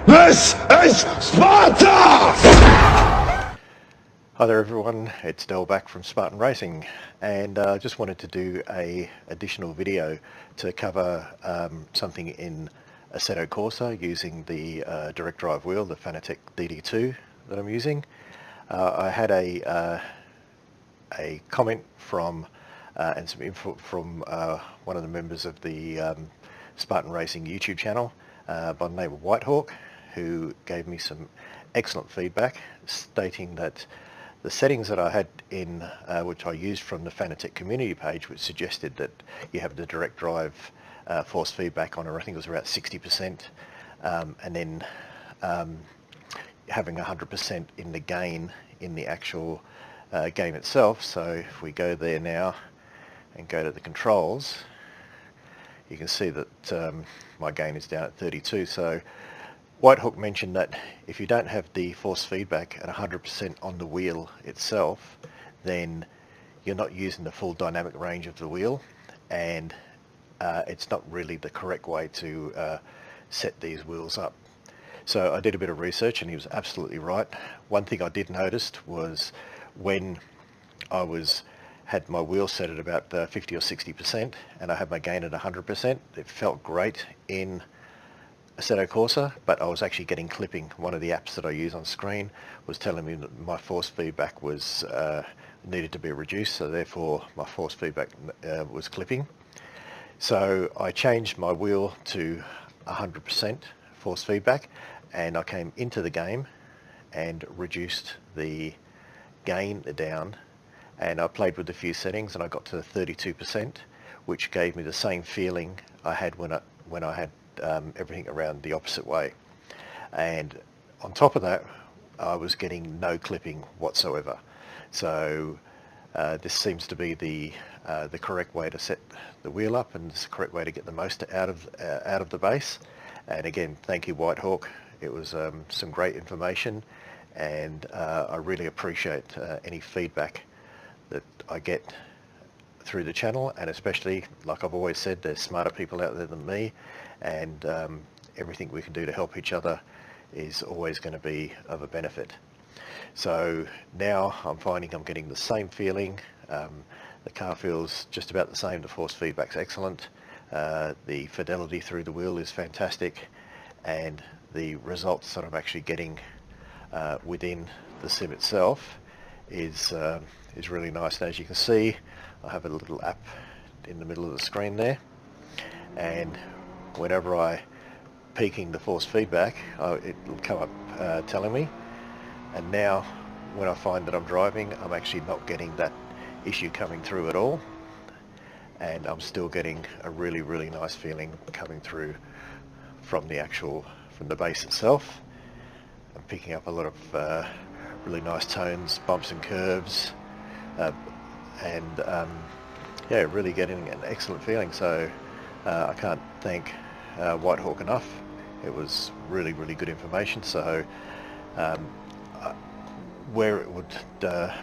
This is Sparta! Hi there everyone, it's Del back from Spartan Racing, and I just wanted to do a additional video to cover something in Assetto Corsa using the direct drive wheel, the Fanatec DD2 that I'm using. I had a comment from and some info from one of the members of the Spartan Racing YouTube channel by the name of Whitehawk, who gave me some excellent feedback stating that the settings that I had in, which I used from the Fanatec community page, which suggested that you have the direct drive force feedback on, I think it was about 60%, and then having 100% in the gain in the actual game itself. So if we go there now and go to the controls, you can see that my gain is down at 32. So Whitehawk mentioned that if you don't have the force feedback at 100% on the wheel itself, then you're not using the full dynamic range of the wheel, and it's not really the correct way to set these wheels up. So I did a bit of research and he was absolutely right. One thing I did notice was when I had my wheel set at about 50 or 60% and I had my gain at 100%, it felt great in Assetto Corsa, but I was actually getting clipping. One of the apps that I use on screen was telling me that my force feedback was needed to be reduced, so therefore my force feedback was clipping. So I changed my wheel to 100% force feedback, and I came into the game and reduced the gain down, and I played with a few settings and I got to 32%, which gave me the same feeling I had when I had everything around the opposite way. And on top of that, I was getting no clipping whatsoever. So this seems to be the correct way to set the wheel up, and it's the correct way to get the most out of the base. And again, thank you Whitehawk. It was some great information, and I really appreciate any feedback that I get through the channel, and especially, like I've always said, there's smarter people out there than me, and everything we can do to help each other is always going to be of a benefit. So now I'm finding I'm getting the same feeling. The car feels just about the same. The force feedback's excellent. The fidelity through the wheel is fantastic, and the results that I'm actually getting within the sim itself is really nice. And as you can see, I have a little app in the middle of the screen there, and whenever I peaking the force feedback, it'll come up telling me. And now when I find that I'm driving, I'm actually not getting that issue coming through at all, and I'm still getting a really nice feeling coming through from the base itself. I'm picking up a lot of really nice tones, bumps and curves, and yeah, really getting an excellent feeling. So I can't thank Whitehawk enough. It was really good information. So where it would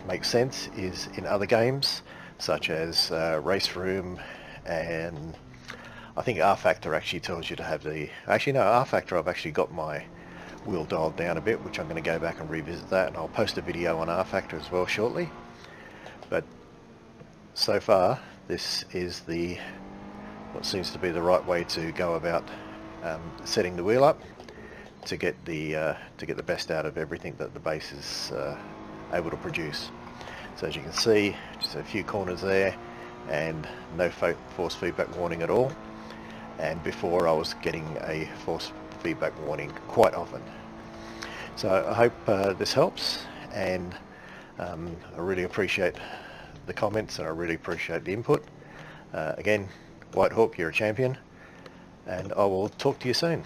make sense is in other games such as Race Room, and I think R-Factor actually tells you to have R-Factor, I've actually got my wheel dialed down a bit, which I'm going to go back and revisit that, and I'll post a video on R-Factor as well shortly. But so far this is what seems to be the right way to go about setting the wheel up to get the best out of everything that the base is able to produce. So as you can see, just a few corners there and no force feedback warning at all, and before I was getting a force feedback warning quite often. So I hope this helps, and I really appreciate the comments and I really appreciate the input. Again, Whitehawk, you're a champion, and I will talk to you soon.